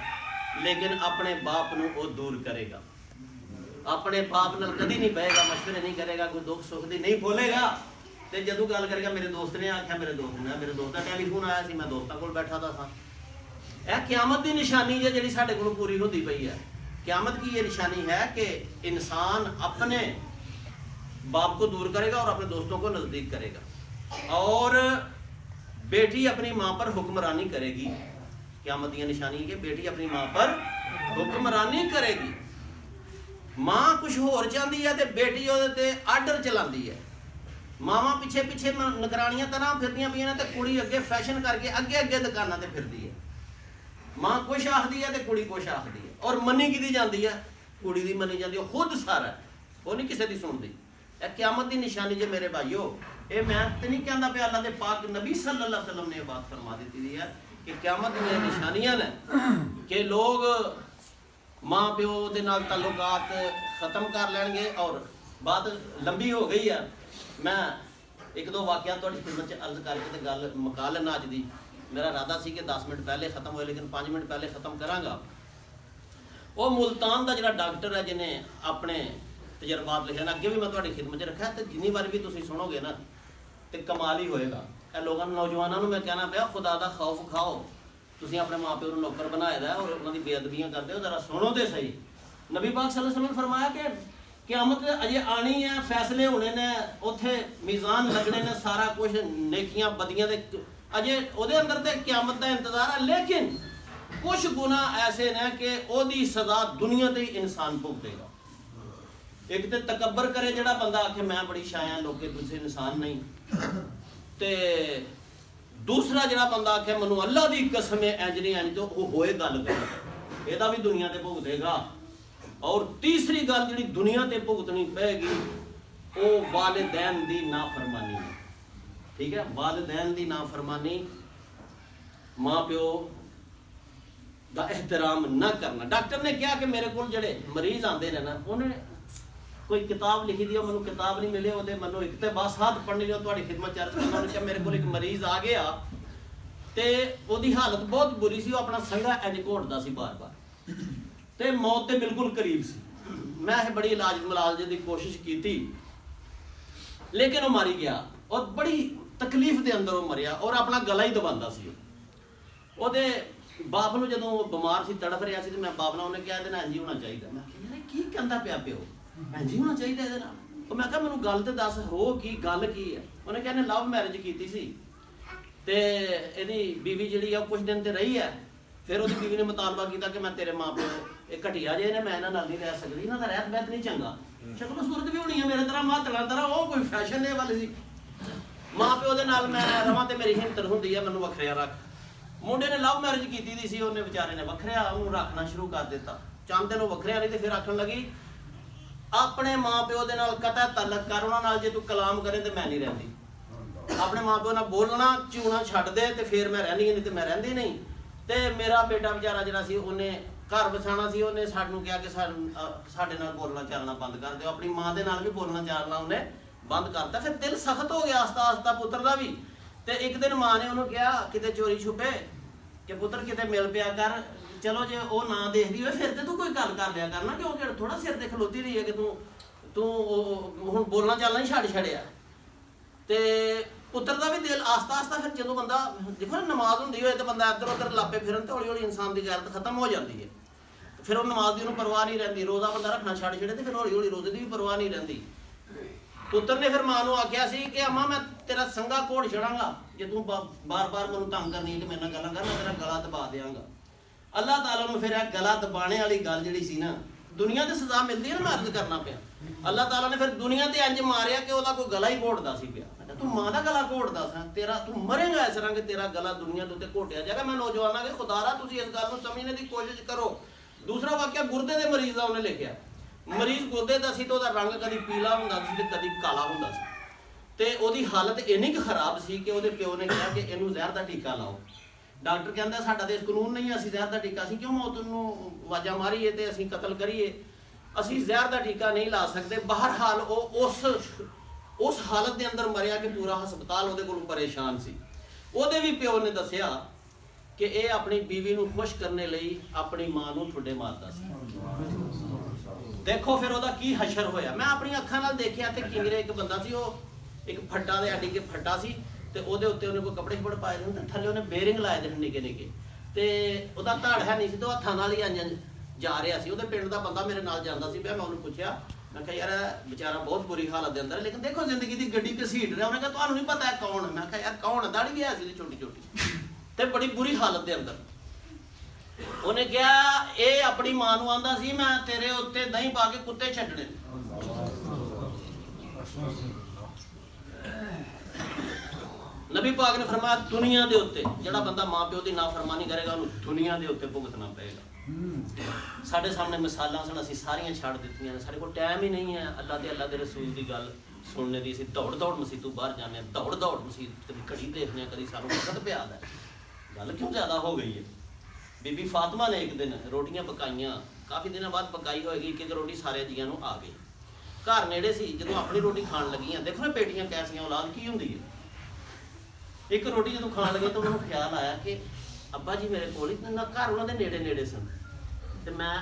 लेकिन अपने बाप नूं वो दूर करेगा। अपने बाप नाल कदी नहीं बहेगा, मशवरे नहीं करेगा, कोई दुख सुख दी नहीं बोलेगा। तो जदों गल करेगा मेरे दोस्त ने आख्या, मेरे दोस्त का टेलीफोन आया सी, मैं दोस्तों कोल बैठा था। यह क़यामत की निशानी है जिहड़ी साडे कोल पूरी होती पई है। क़यामत की ये निशानी है कि इंसान अपने बाप को दूर करेगा और अपने दोस्तों को नज़दीक करेगा, और बेटी अपनी माँ पर हुक्मरानी करेगी। क़यामत की निशानी है कि बेटी अपनी माँ पर हुक्मरानी करेगी। माँ कुछ होर चाहती है तो बेटी ਉਹਦੇ ਤੇ ਆਰਡਰ ਚਲਾਉਂਦੀ है। मावां पिछे पिछे नकरानियां तरह फिरदियां पईयां ने ते कुड़ी अगे फैशन करके अगे अगे दुकानां ते फिरदी है। मां कुछ आखदी है ते कुड़ी कुछ आखदी है, और मनी किदी जांदी है? कुड़ी दी मनी जांदी है, खुद सारा वो नहीं किसी दी सुनदी। ए क़यामत दी निशानी जे मेरे भाईओ, ये मैं ते नहीं कहंदा पे, अल्लाह दे पाक नबी सल्लल्लाहु अलैहि वसल्लम ने बात फरमा दी है कि क़यामत दी निशानियां ने कि लोग ਮਾਂ ਪਿਓ ਦੇ ਨਾਲ ਤਾਲੁਕਾਤ ਖਤਮ ਕਰ ਲੈਣਗੇ। ਔਰ ਬਾਤ ਲੰਬੀ ਹੋ ਗਈ ਆ, ਮੈਂ ਇੱਕ ਦੋ ਵਾਕਿਆ ਤੁਹਾਡੀ ਖਿਦਮਤ 'ਚ ਅਰਜ਼ ਕਰਕੇ ਤੇ ਗੱਲ ਮੁਕਾ ਲੈਣਾ ਅੱਜ ਦੀ। ਮੇਰਾ ਇਰਾਦਾ ਸੀ ਕਿ 10 ਮਿੰਟ ਪਹਿਲੇ ਖਤਮ ਹੋਏ, ਲੇਕਿਨ 5 ਮਿੰਟ ਪਹਿਲੇ ਖਤਮ ਕਰਾਂਗਾ। ਉਹ ਮੁਲਤਾਨ ਦਾ ਜਿਹੜਾ ਡਾਕਟਰ ਹੈ ਜਿਹਨੇ ਆਪਣੇ ਤਜਰਬਾਤ ਲਿਖਿਆ ਨਾ, ਅੱਗੇ ਵੀ ਮੈਂ ਤੁਹਾਡੀ ਖਿਦਮਤ 'ਚ ਰੱਖਿਆ, ਤੇ ਜਿੰਨੀ ਵਾਰ ਵੀ ਤੁਸੀਂ ਸੁਣੋਗੇ ਨਾ ਤੇ ਕਮਾਲ ਹੀ ਹੋਏਗਾ। ਇਹ ਲੋਕਾਂ ਨੂੰ, ਨੌਜਵਾਨਾਂ ਨੂੰ ਮੈਂ ਕਹਿਣਾ ਪਿਆ, ਖੁਦਾ ਦਾ ਖੌਫ ਖਾਓ। ਤੁਸੀਂ ਆਪਣੇ ਮਾਂ ਪਿਓ ਨੂੰ ਨੌਕਰ ਬਣਾਇਆ ਦਾ ਔਰ ਉਹਨਾਂ ਦੀ ਬੇਅਦਬੀਆਂ ਕਰਦੇ ਹੋ, ਜ਼ਰਾ ਸੁਣੋ ਤੇ ਸਹੀ। ਨਬੀ ਪਾਕ ਸੱਲੱਲਾਹੁ ਅਲੈहि ਵਸੱਲਮ ਨੇ ਫਰਮਾਇਆ ਕਿ ਕਿਆਮਤ ਅਜੇ ਆਣੀ ਹੈ, ਫੈਸਲੇ ਹੋਣੇ ਨੇ, ਉੱਥੇ ਮੀਜ਼ਾਨ ਲੱਗਣੇ ਨੇ, ਸਾਰਾ ਕੁਝ ਨੇਕੀਆਂ ਬਦੀਆਂ ਦੇ ਅਜੇ ਉਹਦੇ ਅੰਦਰ ਤੇ ਕਿਆਮਤ ਦਾ ਇੰਤਜ਼ਾਰ ਹੈ। ਲੇਕਿਨ ਕੁਝ ਗੁਨਾਹ ਐਸੇ ਨੇ ਕਿ ਉਹਦੀ ਸਜ਼ਾ ਦੁਨੀਆ ਤੇ ਹੀ ਇਨਸਾਨ ਭੁਗਤੇਗਾ। ਇੱਕ ਤੇ ਤਕੱਬਰ ਕਰੇ ਜਿਹੜਾ ਬੰਦਾ ਆਖੇ ਮੈਂ ਬੜੀ ਸ਼ਾਇਆਂ ਲੋਕੇ ਤੁਸੀਂ ਇਨਸਾਨ ਨਹੀਂ, ਤੇ ਦੂਸਰਾ ਜਿਹੜਾ ਬੰਦਾ ਆਖੇ ਮੈਨੂੰ ਅੱਲਾ ਦੀ ਕਸਮ ਹੈ ਇੰਜ ਨਹੀਂ ਇੰਜ, ਤੋਂ ਉਹ ਹੋਏ ਗੱਲ ਕਰ, ਇਹਦਾ ਵੀ ਦੁਨੀਆ ਤੇ ਭੁਗਤੇਗਾ। ਔਰ ਤੀਸਰੀ ਗੱਲ ਜਿਹੜੀ ਦੁਨੀਆ ਤੇ ਭੁਗਤਣੀ ਪਏਗੀ ਉਹ ਵਾਲਿदैन ਦੀ ਨਾਫਰਮਾਨੀ ਹੈ। ਠੀਕ ਹੈ, ਵਾਲਿदैन ਦੀ ਨਾਫਰਮਾਨੀ, ਮਾਂ ਪਿਓ ਦਾ ਇਹਤਰਾਮ ਨਾ ਕਰਨਾ। ਡਾਕਟਰ ਨੇ ਕਿਹਾ ਕਿ ਮੇਰੇ ਕੋਲ ਜਿਹੜੇ ਮਰੀਜ਼ ਆਉਂਦੇ ਨੇ ਨਾ, ਉਹਨੇ ਕੋਈ ਕਿਤਾਬ ਲਿਖੀ ਦੀ, ਉਹ ਮੈਨੂੰ ਕਿਤਾਬ ਨਹੀਂ ਮਿਲੀ, ਉਹਦੇ ਮੈਨੂੰ ਇੱਕ ਤੇ ਬਸ ਹੱਥ ਪੜ੍ਹਨੀ ਜੋ ਤੁਹਾਡੀ ਖਿਦਮਤ ਚਾਰ ਕਰਨਾ। ਉਹਨੇ ਕਿਹਾ ਮੇਰੇ ਕੋਲ ਇੱਕ ਮਰੀਜ਼ ਆ ਗਿਆ ਤੇ ਉਹਦੀ ਹਾਲਤ ਬਹੁਤ ਬੁਰੀ ਸੀ, ਉਹ ਆਪਣਾ ਸੰਘਾ ਇੰਜ ਘੋਟਦਾ ਸੀ ਬਾਰ-ਬਾਰ ਤੇ ਮੌਤ ਤੇ ਬਿਲਕੁਲ ਕਰੀਬ ਸੀ। ਮੈਂ ਇਹ ਬੜੀ ਇਲਾਜ ਮੁਲਾਜ਼ੇ ਦੀ ਕੋਸ਼ਿਸ਼ ਕੀਤੀ, ਲੇਕਿਨ ਉਹ ਮਾਰੀ ਗਿਆ ਔਰ ਬੜੀ ਤਕਲੀਫ ਦੇ ਅੰਦਰ ਉਹ ਮਰਿਆ ਔਰ ਆਪਣਾ ਗਲਾ ਹੀ ਦਬਾਉਂਦਾ ਸੀ। ਉਹਦੇ ਬਾਪ ਨੂੰ ਜਦੋਂ ਉਹ ਬਿਮਾਰ ਸੀ, ਤੜਫ ਰਿਹਾ ਸੀ, ਤੇ ਮੈਂ ਬਾਪ ਨਾਲ, ਉਹਨੇ ਕਿਹਾ ਇਹਦੇ ਨਾਲ ਇੰਝ ਹੋਣਾ ਚਾਹੀਦਾ। ਮੈਂ ਕਿਹਾ ਕੀ ਕਹਿੰਦਾ ਪਿਆ ਪਿਓ, ਇੰਝ ਹੋਣਾ ਚਾਹੀਦਾ ਇਹਦੇ ਨਾਲ? ਉਹ ਮੈਂ ਕਿਹਾ ਮੈਨੂੰ ਗੱਲ ਤੇ ਦੱਸ, ਹੋ ਕੀ ਗੱਲ ਕੀ ਹੈ? ਉਹਨੇ ਕਿਹਾ ਇਹਨੇ ਲਵ ਮੈਰਿਜ ਕੀਤੀ ਸੀ ਤੇ ਇਹਦੀ ਬੀਵੀ ਜਿਹੜੀ ਆ ਉਹ ਕੁਝ ਦਿਨ ਤੇ ਰਹੀ ਹੈ, ਫਿਰ ਉਹਦੀ ਬੀਵੀ ਨੇ ਮੁਤਾਲਬਾ ਕੀਤਾ ਕਿ ਮੈਂ ਤੇਰੇ ਮਾਂ ਪਿਓ ਇਹ ਘਟੀਆ ਜੇ ਨੇ, ਮੈਂ ਇਹਨਾਂ ਨਾਲ ਨਹੀਂ ਰਹਿ ਸਕਦੀ, ਇਹਨਾਂ ਦਾ ਰਹਿਤ ਬਹਿਤ ਨਹੀਂ ਚੰਗਾ, ਸ਼ਕਲ ਸੂਰਤ ਵੀ ਹੋਣੀ ਹੈ ਮੇਰੇ ਤਰ੍ਹਾਂ, ਮਾਤਲਾ ਤਰ੍ਹਾਂ, ਉਹ ਕੋਈ ਫੈਸ਼ਨ ਦੇ ਵਾਲੀ ਸੀ। ਮਾਂ ਪਿਓ ਦੇ ਨਾਲ ਮੈਂ ਰਵਾਂ ਤੇ ਮੇਰੀ ਹਿੰਮਤ ਹੁੰਦੀ ਹੈ, ਮੈਨੂੰ ਵੱਖਰਿਆ ਰੱਖ। ਮੁੰਡੇ ਨੇ ਲਵ ਮੈਰਿਜ ਕੀਤੀ ਦੀ ਸੀ, ਉਹਨੇ ਵਿਚਾਰੇ ਨੇ ਵੱਖਰਿਆ ਉਹਨੂੰ ਰੱਖਣਾ ਸ਼ੁਰੂ ਕਰ ਦਿੱਤਾ। ਚੰਦ ਦਿਨ ਉਹ ਵੱਖਰਿਆ ਨਹੀਂ ਤੇ ਫਿਰ ਆਖਣ ਲੱਗੀ ਆਪਣੇ ਮਾਂ ਪਿਓ ਦੇ ਨਾਲ ਕਤਾ ਤਾਲਕ ਕਰ, ਉਹਨਾਂ ਨਾਲ ਜੇ ਤੂੰ ਕਲਾਮ ਕਰੇ ਤੇ ਮੈਂ ਨਹੀਂ ਰਹਿੰਦੀ। ਆਪਣੇ ਮਾਂ ਪਿਓ ਨਾਲ ਬੋਲਣਾ ਝੂਣਾ ਛੱਡ ਦੇ ਤੇ ਫਿਰ ਮੈਂ ਰਹਿੰਦੀ, ਨਹੀਂ ਤੇ ਮੈਂ ਰਹਿੰਦੀ ਨਹੀਂ। ਤੇ ਮੇਰਾ ਬੇਟਾ ਵਿਚਾਰਾ ਜਿਹੜਾ ਸੀ, ਉਹਨੇ ਘਰ ਵਸਾਣਾ ਸੀ, ਉਹਨੇ ਸਾਨੂੰ ਕਿਹਾ ਕਿ ਸਾਡੇ ਨਾਲ ਬੋਲਣਾ ਚਾਲਣਾ ਬੰਦ ਕਰ ਦਿਓ। ਆਪਣੀ ਮਾਂ ਦੇ ਨਾਲ ਵੀ ਬੋਲਣਾ ਚਾਲਣਾ ਉਹਨੇ ਬੰਦ ਕਰਤਾ। ਫਿਰ ਦਿਲ ਸਖਤ ਹੋ ਗਿਆ ਆਸਤਾ ਆਸਤਾ ਪੁੱਤਰ ਦਾ ਵੀ। ਤੇ ਇੱਕ ਦਿਨ ਮਾਂ ਨੇ ਉਹਨੂੰ ਕਿਹਾ ਕਿਤੇ ਚੋਰੀ ਛੁਪੇ ਕਿ ਪੁੱਤਰ ਕਿਤੇ ਮਿਲ ਪਿਆ ਕਰ, ਚਲੋ ਜੇ ਉਹ ਨਾ ਦੇਖਦੀ ਹੋਵੇ ਫਿਰ ਤੇ ਤੂੰ ਕੋਈ ਗੱਲ ਕਰ ਲਿਆ ਕਰਨਾ, ਕਿਉਂਕਿ ਥੋੜਾ ਸਿਰ ਤੇ ਖਲੋਤੀ ਰਹੀ ਹੈ ਕਿ ਤੂੰ ਹੁਣ ਬੋਲਣਾ ਚਾਲਣਾ ਹੀ ਛੱਡ ਛੜਿਆ। ਤੇ ਪੁੱਤਰ ਦਾ ਵੀ ਦਿਲ ਆਸਤਾ ਆਸਤਾ, ਫਿਰ ਜਦੋਂ ਬੰਦਾ ਦੇਖੋ ਨਾ ਨਮਾਜ਼ ਹੁੰਦੀ ਹੋਏ ਤੇ ਬੰਦਾ ਇੱਧਰ ਉੱਧਰ ਲਾਪੇ ਫਿਰਨ ਤੇ ਹੌਲੀ ਹੌਲੀ ਇਨਸਾਨ ਦੀ ਗੈਰਤ ਖਤਮ ਹੋ ਜਾਂਦੀ ਹੈ। ਫਿਰ ਉਹ ਨਮਾਜ਼ ਦੀ ਉਹਨੂੰ ਪਰਵਾਹ ਨਹੀਂ ਰਹਿੰਦੀ, ਰੋਜ਼ਾ ਬੰਦਾ ਰੱਖਣਾ ਛੱਡ ਛੜੇ ਤੇ ਫਿਰ ਹੌਲੀ ਹੌਲੀ ਰੋਜ਼ੇ ਦੀ ਵੀ ਪਰਵਾਹ ਨਹੀਂ ਰਹਿੰਦੀ। ਪੁੱਤਰ ਨੇ ਫਿਰ ਮਾਂ ਨੂੰ ਆਖਿਆ ਸੀ ਕਿ ਅੰਮਾ ਮੈਂ ਤੇਰਾ ਸੰਗਾ ਘੋੜ ਛੜਾਂਗਾ ਜੇ ਤੂੰ ਬਾਰ-ਬਾਰ ਮੈਨੂੰ ਤੰਗ ਕਰਨੀ ਕਿ ਮੇਰੇ ਨਾਲ ਗੱਲਾਂ ਕਰ, ਮੈਂ ਤੇਰਾ ਗਲਾ ਦਬਾ ਦਿਆਂਗਾ। ਅੱਲਾਹ ਤਾਲਾ ਨੂੰ ਫਿਰ ਇਹ ਗਲਾ ਦਬਾਣੇ ਵਾਲੀ ਗੱਲ ਜਿਹੜੀ ਸੀ ਨਾ, ਦੁਨੀਆ ਤੇ ਸਜ਼ਾ ਮਿਲਦੀ ਹੈ ਨਾ, ਮੈਂ ਅਰਜ਼ ਕਰਨਾ ਪਿਆ। ਅੱਲਾਹ ਤਾਲਾ ਨੇ ਫਿਰ ਦੁਨੀਆ ਤੇ ਇੰਜ ਮਾਰਿਆ ਕਿ ਉਹਦਾ ਕੋਈ ਗਲਾ ਹੀ ਘੋਟਦਾ ਸੀ ਪਿਆ। ਤੂੰ ਮਾਂ ਦਾ ਗਲਾ ਘੋਟਦਾ ਸਾਂ, ਤੇਰਾ ਤੂੰ ਮਰੇਗਾ ਇਸ ਤਰ੍ਹਾਂ ਕਿ ਤੇਰਾ ਗਲਾ ਦੁਨੀਆ ਦੇ ਉੱਤੇ ਘੋਟਿਆ ਜਾਏਗਾ। ਮੈਂ ਨੌਜਵਾਨਾਂ ਕੇ ਖੁਦਾਰਾ ਤੁਸੀਂ ਇਸ ਗੱਲ ਨੂੰ ਸਮਝਣੇ ਦੀ ਕੋਸ਼ਿਸ਼ ਕਰੋ। ਦੂਸਰਾ ਵਾਕਿਆ ਗੁਰਦੇ ਦੇ ਮਰੀਜ਼ ਦਾ ਉਹਨੇ ਲਿਖਿਆ। ਮਰੀਜ਼ ਗੁਰਦੇ ਦਾ ਸੀ ਤੇ ਉਹਦਾ ਰੰਗ ਕਦੀ ਪੀਲਾ ਹੁੰਦਾ ਸੀ ਤੇ ਕਦੀ ਕਾਲਾ ਹੁੰਦਾ ਸੀ, ਤੇ ਉਹਦੀ ਹਾਲਤ ਇੰਨੀ ਕੁ ਖਰਾਬ ਸੀ ਕਿ ਉਹਦੇ ਪਿਓ ਨੇ ਕਿਹਾ ਕਿ ਇਹਨੂੰ ਜ਼ਹਿਰ ਦਾ ਟੀਕਾ ਲਾਓ। ਡਾਕਟਰ ਕਹਿੰਦਾ ਸਾਡਾ ਦੇਸ਼ ਕਾਨੂੰਨ ਨਹੀਂ, ਅਸੀਂ ਜ਼ਹਿਰ ਦਾ ਟੀਕਾ, ਅਸੀਂ ਕਿਉਂ ਮੌਤ ਨੂੰ ਆਵਾਜ਼ਾਂ ਮਾਰੀਏ ਤੇ ਅਸੀਂ ਕਤਲ ਕਰੀਏ, ਅਸੀਂ ਜ਼ਹਿਰ ਦਾ ਟੀਕਾ ਨਹੀਂ ਲਾ ਸਕਦੇ। ਬਹਰਹਾਲ ਉਹ ਉਸ ਹਾਲਤ ਦੇ ਅੰਦਰ ਮਰਿਆ ਕਿ ਪੂਰਾ ਹਸਪਤਾਲ ਉਹਦੇ ਕੋਲੋਂ ਪਰੇਸ਼ਾਨ ਸੀ। ਉਹਦੇ ਵੀ ਪਿਓ ਨੇ ਦੱਸਿਆ ਕਿ ਇਹ ਆਪਣੀ ਬੀਵੀ ਨੂੰ ਖੁਸ਼ ਕਰਨੇ ਲਈ ਆਪਣੀ ਮਾਂ ਨੂੰ ਠੁੱਡੇ ਮਾਰਦਾ ਸੀ। ਦੇਖੋ ਫਿਰ ਉਹਦਾ ਕੀ ਹਸ਼ਰ ਹੋਇਆ। ਮੈਂ ਆਪਣੀ ਅੱਖਾਂ ਨਾਲ ਦੇਖਿਆ ਤੇ ਕਿੰਗਰੇ ਇੱਕ ਬੰਦਾ ਸੀ, ਉਹ ਇੱਕ ਫੱਟਾ ਦੇ ਅੱਡੀ ਕੇ ਫੱਟਾ ਸੀ ਤੇ ਉਹਦੇ ਉੱਤੇ ਉਹਨੇ ਕੋਈ ਕੱਪੜੇ ਛਪੜ ਪਾਏ ਹੁੰਦੇ, ਥੱਲੇ ਉਹਨੇ ਬੇਰਿੰਗ ਲਾਏ ਦੇ ਨਿੱਕੇ ਨਿੱਕੇ, ਤੇ ਉਹਦਾ ਧੜ ਹੈ ਨਹੀਂ ਸੀ ਤੇ ਉਹ ਹੱਥਾਂ ਨਾਲ ਹੀ ਜਾ ਰਿਹਾ ਸੀ। ਉਹਦੇ ਪਿੰਡ ਦਾ ਬੰਦਾ ਮੇਰੇ ਨਾਲ ਜਾਂਦਾ ਸੀ, ਮੈਂ ਉਹਨੂੰ ਪੁੱਛਿਆ, ਮੈਂ ਕਿਹਾ ਯਾਰ ਵਿਚਾਰਾ ਬਹੁਤ ਬੁਰੀ ਹਾਲਤ ਦੇ ਅੰਦਰ, ਲੇਕਿਨ ਦੇਖੋ ਜ਼ਿੰਦਗੀ ਦੀ ਗੱਡੀ ਘਸੀਟ ਰਿਹਾ। ਉਹਨੇ ਕਿਹਾ ਤੁਹਾਨੂੰ ਨਹੀਂ ਪਤਾ ਕੌਣ? ਮੈਂ ਕਿਹਾ ਯਾਰ ਕੌਣ? ਦਾੜੀ ਵੀ ਹੈ ਸੀ ਛੋਟੀ ਛੋਟੀ ਤੇ ਬੜੀ ਬੁਰੀ ਹਾਲਤ ਦੇ ਅੰਦਰ। ਉਹਨੇ ਕਿਹਾ ਇਹ ਆਪਣੀ ਮਾਂ ਨੂੰ ਆਂਦਾ ਸੀ ਮੈਂ ਤੇਰੇ ਉੱਤੇ ਦਹੀਂ ਪਾ ਕੇ ਕੁੱਤੇ ਛੱਡਣੇ। ਨਬੀ ਪਾਕ ਨੇ ਫਰਮਾਇਆ ਦੁਨੀਆ ਦੇ ਉੱਤੇ ਜਿਹੜਾ ਬੰਦਾ ਮਾਂ ਪਿਓ ਦੀ ਨਾਫਰਮਾਨੀ ਕਰੇਗਾ ਉਹਨੂੰ ਦੁਨੀਆ ਦੇ ਉੱਤੇ ਭੁਗਤਣਾ ਪਏਗਾ। ਸਾਡੇ ਸਾਹਮਣੇ ਮਿਸਾਲਾਂ ਸਨ, ਅਸੀਂ ਸਾਰੀਆਂ ਛੱਡ ਦਿੱਤੀਆਂ ਨੇ। ਸਾਡੇ ਕੋਲ ਟਾਈਮ ਹੀ ਨਹੀਂ ਹੈ ਅੱਲਾ ਤੇ ਅੱਲਾ ਦੇ ਰਸੂਲ ਦੀ ਗੱਲ ਸੁਣਨੇ ਦੀ। ਅਸੀਂ ਦੌੜ ਦੌੜ ਮਸੀਤੋਂ ਬਾਹਰ ਜਾਂਦੇ ਹਾਂ, ਦੌੜ ਦੌੜ ਮਸੀਤ, ਕਦੀ ਘੜੀ ਦੇਖਦੇ ਹਾਂ, ਕਦੀ ਸਾਨੂੰ ਵਕਤ ਪਿਆ ਦਾ। ਗੱਲ ਕਿਉਂ ਜ਼ਿਆਦਾ ਹੋ ਗਈ ਹੈ? ਬੀਬੀ ਫਾਤਮਾ ਨੇ ਇੱਕ ਦਿਨ ਰੋਟੀਆਂ ਪਕਾਈਆਂ ਕਾਫੀ ਦਿਨਾਂ ਬਾਅਦ ਪਕਾਈ ਹੋਏਗੀ, ਇੱਕ ਇੱਕ ਰੋਟੀ ਸਾਰੇ ਜੀਆਂ ਨੂੰ ਆ ਗਈ। ਘਰ ਨੇੜੇ ਸੀ, ਜਦੋਂ ਆਪਣੀ ਰੋਟੀ ਖਾਣ ਲੱਗੀਆਂ, ਦੇਖੋ ਨਾ ਬੇਟੀਆਂ ਕੈਸੀਆਂ, ਔਲਾਦ ਕੀ ਹੁੰਦੀ ਹੈ। ਇੱਕ ਰੋਟੀ ਜਦੋਂ ਖਾਣ ਲੱਗੇ ਤਾਂ ਉਹਨਾਂ ਨੂੰ ਖਿਆਲ ਆਇਆ ਕਿ ਅੱਬਾ ਜੀ ਮੇਰੇ ਕੋਲ ਹੀ ਨਾ, ਘਰ ਉਹਨਾਂ ਦੇ ਨੇੜੇ ਨੇੜੇ ਸਨ, ਤੇ ਮੈਂ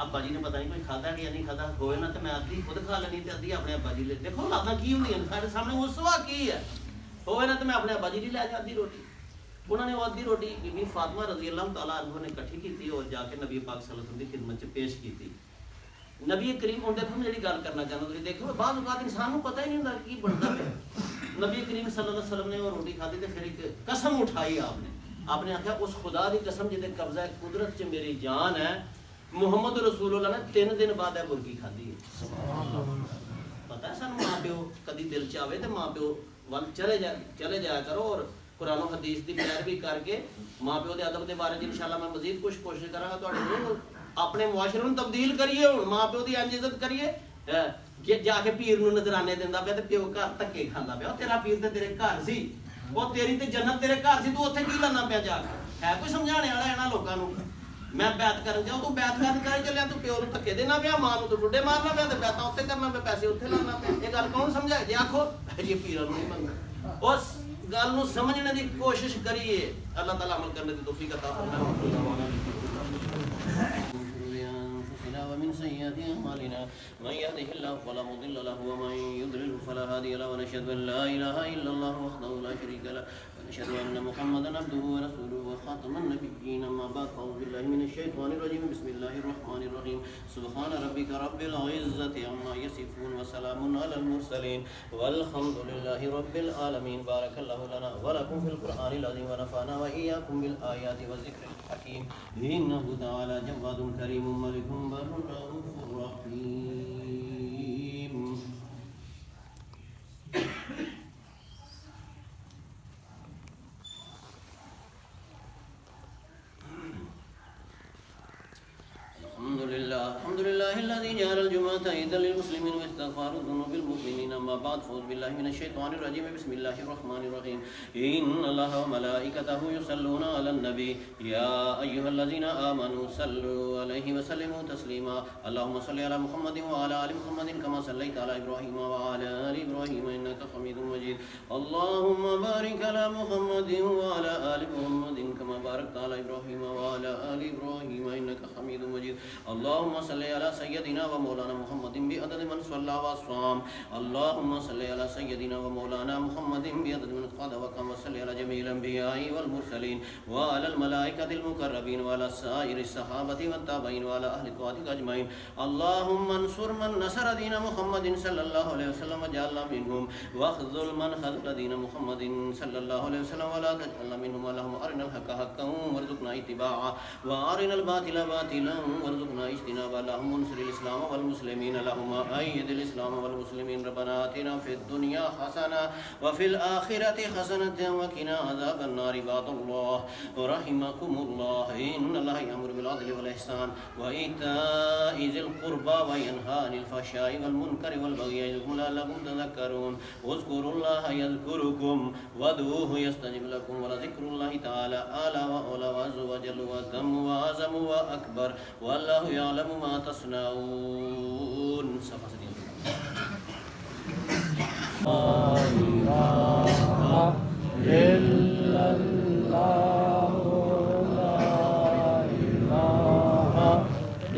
ਅੱਬਾ ਜੀ ਨੇ ਪਤਾ ਨਹੀਂ ਕੋਈ ਖਾਧਾ ਕਿ ਨਹੀਂ ਖਾਧਾ ਹੋਵੇ ਨਾ, ਤੇ ਮੈਂ ਅੱਧੀ ਖੁਦ ਖਾ ਲੈਣੀ ਤੇ ਅੱਧੀ ਆਪਣੇ ਅੱਬਾ ਜੀ ਲਈ। ਦੇਖੋ ਔਲਾਦਾਂ ਕੀ ਹੁੰਦੀਆਂ ਨੇ ਸਾਡੇ ਸਾਹਮਣੇ, ਉਸਵਾ ਕੀ ਹੈ ਹੋਵੇ ਨਾ, ਤੇ ਮੈਂ ਆਪਣੇ ਅੱਬਾ ਜੀ ਲਈ ਲੈ ਜਾ ਅੱਧੀ ਰੋਟੀ। ਉਹਨਾਂ ਨੇ ਉਹ ਅੱਧੀ ਰੋਟੀ ਬੀਬੀ ਫਾਤਮਾ ਰਜ਼ੀ ਅੱਲਾਹ ਤਾਲਾ ਅਨਹਾ ਨੇ ਇਕੱਠੀ ਕੀਤੀ ਔਰ ਜਾ ਕੇ ਨਬੀ ਪਾਕ ਸੱਲੱਲਾਹੁ ਅਲੈहि ਵਸੱਲਮ ਦੀ ਖਿਦਮਤ 'ਚ ਪੇਸ਼ ਕੀਤੀ। ਨਬੀ ਕਰੀਮ ਹੁਣ ਦੇਖੋ ਜਿਹੜੀ ਗੱਲ ਕਰਨਾ ਚਾਹੁੰਦਾ, ਤੁਸੀਂ ਦੇਖੋ ਬਾਅਦ ਔਕਾਤ ਇਨਸਾਨ ਨੂੰ ਪਤਾ ਹੀ ਨਹੀਂ ਹੁੰਦਾ ਕੀ ਬਣਦਾ ਪਿਆ। ਨਬੀ ਕਰੀਮ ਸੱਲੱਲਾਹੁ ਅਲੈहि ਵਸੱਲਮ ਨੇ ਉਹ ਰੋਟੀ ਖਾਧੀ ਤੇ ਫਿਰ ਇੱਕ ਕਸਮ ਉਠਾਈ आपने आख्या उस खुदा की कसम जिदे कब्जा कुदरत च मेरी जान है, मुहम्मद रसूलुल्लाह ने 3 दिन बाद मुर्गी खाधी है। पता है सानू माँ प्यो कभी दिल च आवे तो माँ प्यो वल चले जाया करो और कुरान हदीस की पैरवी करके माँ प्यो के अदब के बारे में इंशाअल्लाह मैं मजीद कुछ कोशिश करांगा तुहाडे अपने मुआशरे में तब्दील करिए। हुण माँ प्यो की इंज इज्जत करिए कि जाके पीर नूं नजराने दिंदा पिया ते प्यो घर धक्के खांदा पिया। तेरा पीर ते तेरे घर सी, ਉਹ ਤੇਰੀ ਤੇ ਜੰਨਤ ਤੇਰੇ ਘਰ ਸੀ, ਤੂੰ ਉੱਥੇ ਕੀ ਲੈਣਾ ਪਿਆ ਜਾ ਕੇ? ਹੈ ਕੋਈ ਸਮਝਾਣੇ ਵਾਲਾ ਇਹਨਾਂ ਲੋਕਾਂ ਨੂੰ? ਮੈਂ ਬੈਤ ਕਰਨ ਜਾ, ਤੂੰ ਬੈਤ ਕਰਨ ਕਰ ਚੱਲਿਆ, ਤੂੰ ਪਿਓ ਨੂੰ ਧੱਕੇ ਦੇਣਾ ਪਿਆ, ਮਾਂ ਨੂੰ ਤੂੰ ਡੁੱਡੇ ਮਾਰਨਾ ਪਿਆ, ਤੇ ਬੈਤਾਂ ਉੱਥੇ ਕਰਨਾ ਪਿਆ, ਪੈਸੇ ਉੱਥੇ ਲਾਉਣਾ ਪਿਆ। ਇਹ ਗੱਲ ਕੌਣ ਸਮਝਾਏ? ਜੇ ਆਖੋ ਇਹ ਪੀਰਾਂ ਨੂੰ ਨਹੀਂ ਮੰਨਦਾ। ਉਸ ਗੱਲ ਨੂੰ ਸਮਝਣ ਦੀ ਕੋਸ਼ਿਸ਼ ਕਰੀਏ। ਅੱਲਾਹ ਤਾਲਾ ਅਮਲ ਕਰਨ ਦੀ ਤੌਫੀਕ ਅਤਾ ਫਰਮਾਏ। ومن سيئات أعمالنا من يهده الله فلا مضل له ومن يضلل فلا هادي له ونشهد أن لا إله إلا الله وحده لا شريك له ونشهد أن محمدا عبده ورسوله وخاتم النبيين أما بعد فأعوذ بالله من الشيطان الرجيم بسم الله الرحمن الرحيم سبحان ربك رب العزة عما يصفون وسلام على المرسلين والحمد لله رب العالمين بارك الله لنا ولكم في القرآن العظيم ونفعنا وإياكم بالآيات والذكر الحكيم إنه تعالى جواد كريم ملك بر رؤوف رحيم. الحمد لله الذي جعل الجمعة عيدا للمسلمين واستغفار ذنوب المؤمنين. أما بعد فأعوذ بالله من الشيطان الرجيم بسم الله الرحمن الرحيم إن الله وملائكته يصلون على النبي يا أيها الذين آمنوا صلوا عليه وسلموا تسليما. اللهم صل على محمد وعلى آل محمد كما صليت على إبراهيم وعلى آل إبراهيم إنك حميد مجيد. اللهم بارك على محمد وعلى آل محمد كما باركت على إبراهيم وعلى آل إبراهيم إنك حميد مجيد. اللهم صل على سيدنا ومولانا محمد بعدد من صلى وصام. اللهم صل على سيدنا ومولانا محمد بعدد من قاد وقام. وصل على جميع الأنبياء والمرسلين وعلى الملائكة المقربين وعلى سائر الصحابة والتابعين وعلى أهل طاعتك أجمعين. اللهم انصر من نصر دين محمد صلى الله عليه وسلم وجعلنا منهم واخذل من خذل دين محمد صلى الله عليه وسلم ولا تجعلنا منهم. اللهم أرنا الحق حقا وارزقنا اتباعه وأرنا الباطل باطلا وارزقنا اجتنابه. اللهم انصر الإسلام والمسلمين. اللهم أيد الإسلام والمسلمين. ربنا آتنا في الدنيا حسنة وفي الآخرة حسنة وقنا عذاب النار. عباد الله رحمكم الله إن الله يأمر بالعدل والإحسان وإيتاء ذي القربى وينهى عن الفحشاء والمنكر والبغي يعظكم لعلكم تذكرون. اذكروا الله يذكركم وادعوه يستجب لكم ولذكر الله تعالى أعلى وأولى وعز وجل وأتم وأعظم وأكبر والله يعلم ما تصنعون. صفحة سديد. لا إله إلا الله لا إله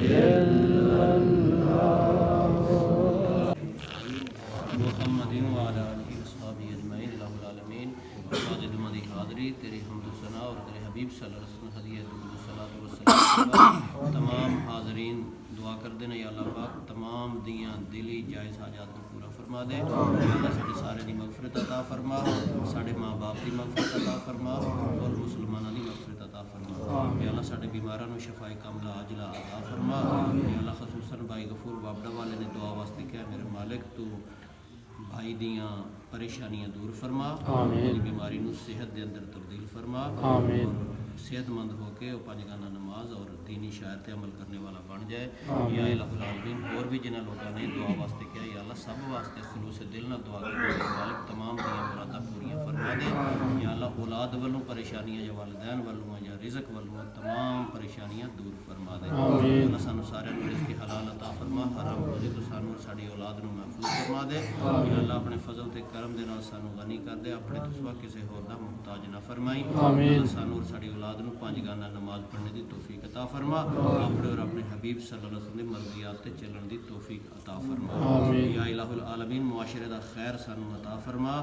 إلا الله محمد وعلى آله وصحبه أجمعين. الله العالمين واجد مدی حاضری تیری حمد و ثنا اور تیرے حبیب صلی اللہ علیہ وسلم ہدیہ درود و صلاۃ و سلام. تمام حاضرین دعا کر دینا یا اللہ پاک تمام دیاں دلی جائز حاجات کو پورا فرما دے. یا اللہ سارے سارے دی مغفرت عطا فرما, سارے ماں باپ دی مغفرت عطا فرما اور مسلمانوں دی مغفرت عطا فرما. یا اللہ سارے بیماراں نو شفا کاملہ عاجلہ عطا فرما. یا اللہ خصوصاً بھائی غفور بابڑا والے نے دعا واسطے کہا میرے مالک تو بھائی دیاں پریشانیاں دور فرما, بیماری نو صحت دے اندر تبدیل فرما. सेहतमंद होकर वो पंजगाना नमाज और दीनी शायर ते अमल करने वाला बन जाए। या इलाहुल आलमीन और भी जिन्हें लोगों ने दुआ वास्ते किया या अल्लाह सब वास्ते खुलूस दिल ना दुआ करने मालिक तमाम दियाँ मुरादां पूरियां फरमा दे। या अल्लाह औलाद वालों परेशानियां या वालिदैन वालों या रिज़्क वालों तमाम परेशानियां दूर फरमा दे। अल्लाह सानू सारे रिज़्क हलाल अता फरमा, हराम रोज़ी तो सानू साडी औलाद नू महफूज फरमा दे। या अल्लाह अपने फजल ते करम दे नाल सानू गनी कर दे, अपने तो सिवा किसी होर दा मुहताज ना फरमाई। अल्लाह सानू और साडी औलाद नू पंज गाना नमाज पढ़ने दी तौफीक अता फरमा, अपने और अपने हबीब सल्लल्लाहु अलैहि वसल्लम दी मर्ज़ियात ते चलण दी तौफीक अता फरमा। या इलाहुल आलमीन मुआशरे दा खैर सानू अता फरमा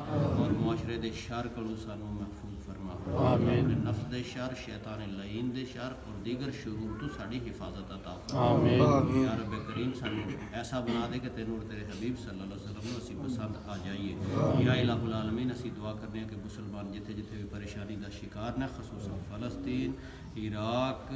और मुआशरे दे शर कोलों सानू महफूज फरमा। अपने नफ्स दे शर, शैतान लईन दे शर और दीगर शुरूर तो साडी हिफाजत अता फरमा। या रब करीम सानू ऐसा बना दे कि तेनू और तेरे हबीब सल्लल्लाहु अलैहि वसल्लम नू असीं पसंद आ जाइए। या इलाहुल आलमीन असीं दुआ करने हैं कि मुसलमान जिथे जिथे भी परेशानी का शिकार ने, खसूसन फ़लस्तीन, इराक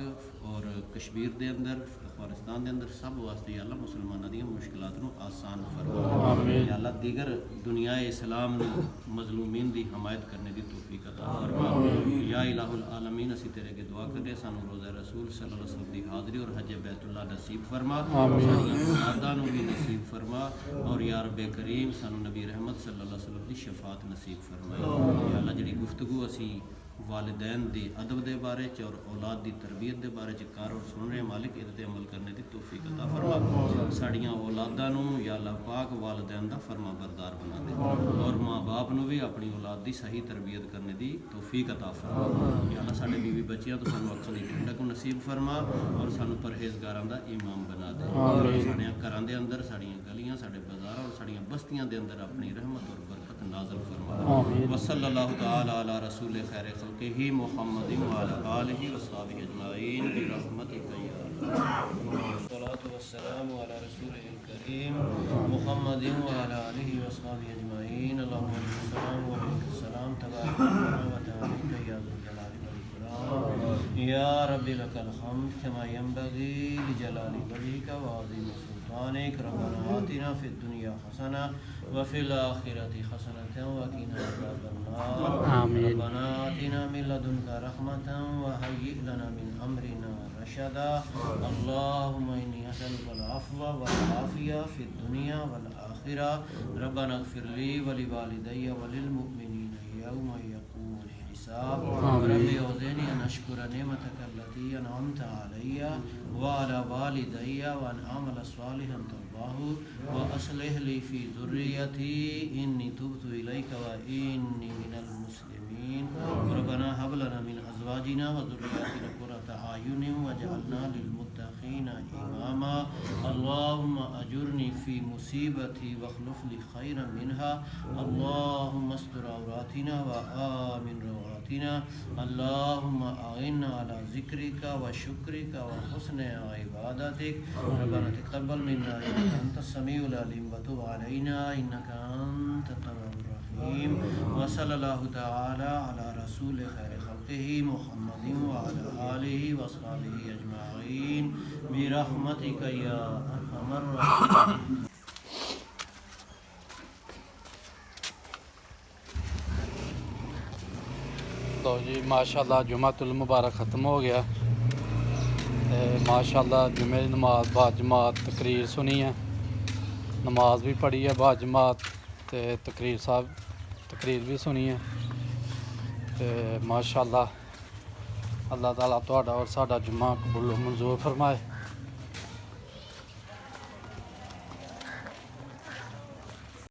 और कश्मीर के अंदर, अफगानिस्तान के अंदर सब वास्ते या अल्लाह मुसलमानों दी मुश्किलात नू आसान फरमा। या अल्लाह दीगर दुनिया इस्लाम नू मजलूमीन दी हमायत करने की तौफीक अता फरमा। या इलाहुल आलमीन असीं तेरे के दुआ करदे सानू रोज़ा रसूल सल्लल्लाहु अलैहि वसल्लम दी हाज़री और हज बैतुल्लाह नसीब फरमा, साडियां मुरादां नू भी नसीब फरमा और या रब करीम सानू नबी रहमत सल्लल्लाहु अलैहि वसल्लम दी शफात नसीब फरमाए। या अल्लाह जिहड़ी गुफ्तगू असीं वालिदैन दे अदब दे बारे च और औलाद की तरबियत के बारे च कर और सुन रहे मालिक इहदे अमल करने की तौफीक अता फरमा। साड़ियाँ औलादां नू या अल्लाह पाक वालिदैन दा फरमा बरदार बना दे और माँ बाप नू भी अपनी औलाद की सही तरबियत करने की तौफीक अता फरमा। या अल्लाह साडे बीवी बच्चियां तो सानू अक्ल दी ठंडक नसीब फरमा और सानू परहेजगारां दा इमाम बना दे। साड़ियां घरां दे अंदर, साड़ियां गलियां, साडे बाज़ारां और साड़ियां बस्तियां दे अंदर अपनी रहमत और बरकत नाज़िल फरमा। वसल्लल्लाहु तआला अला रसूल खैर खल्क़िही मुहम्मदिन व अला आलिहि व सहबिहि अजमईन बिरहमतिका या सलातु वस्सलामु अला रसूलिल करीम मुहम्मदिन व अला आलिहि व सहबिहि अजमईन। अल्लाहुम्मा सल्लि व सलाम तबारक व तआला या ज़ुल जलाली वल इकराम। या रब्बी लकल हम्द कमा यंबगी लिजलाली वजहिका व अज़ीम सुल्तानिक। रब्बना आतिना फिद दुनिया हसना व फिल आखिरति हसनतन व क़िना अज़ाबन्नार। रब्बना आतिना मिन लदुनका रहमतन व हय्यि लना मिन अमरिना रशदा। अल्लाहुम्मा इन्नी असअलुकल अफ़्व वल आफ़िया फिद दुनिया वल आखिरा। रब्बना इग़फिर ली व लिवालिदैया व लिल मुमिनीना यौमा यक़ूमुल हिसाब। रब्बि औज़िनी अन अश्कुरा निअमतका अल्लती अनअमता अलैया व अला वालिदैया व अन अअमला सालिहन तर्ज़ाहु व अस्लिह ली फ़ी ज़ुर्रिय्यती इन्नी तुब्तु इलैका व इन्नी मिनल मुस्लिमीन। रब्बना हब लना मिन अज़वाजिना व ज़ुर्रिय्यतिना क़ुर्रता अयुनिन वजअलना लिलमुत्तक़ीना इमामा। अल्लाहुम्मा अजुरनी फ़ी मुसीबती वख़्लुफ़ ली खैरन मिनहा। अल्लाहुम्मा अस्तर औरातिना व आमिन रवातिना। अल्लाहुम्मा अइन्ना अला ज़िक्रिका व शुक्रिका व हुस्नि इबादतिक। रब्बना तक़ब्बल मिन्ना इन्नका अंतस समीउल अलीम व तुब अलैना इन्नका अंतत तव्वाबुर रहीम। व सल्लल्लाहु तआला अला रसूल खैर खल्क़िही मुहम्मदिन व अला आलिहि व अस्हाबिहि अजमईन बिरहमतिका या अरहमर राहिमीन। तो जी माशाल्लाह जुमातुल मुबारक ख़त्म हो गया। माशाल्लाह जुमे की नमाज बाद जमात तकरीर सुनी है, नमाज भी पढ़ी है बाद जमात ते तकरीर साहब तकरीर भी सुनी है। माशाल्लाह अल्लाह ताला तुहाडा और साडा जुम्मा कबूल मंजूर फरमाए।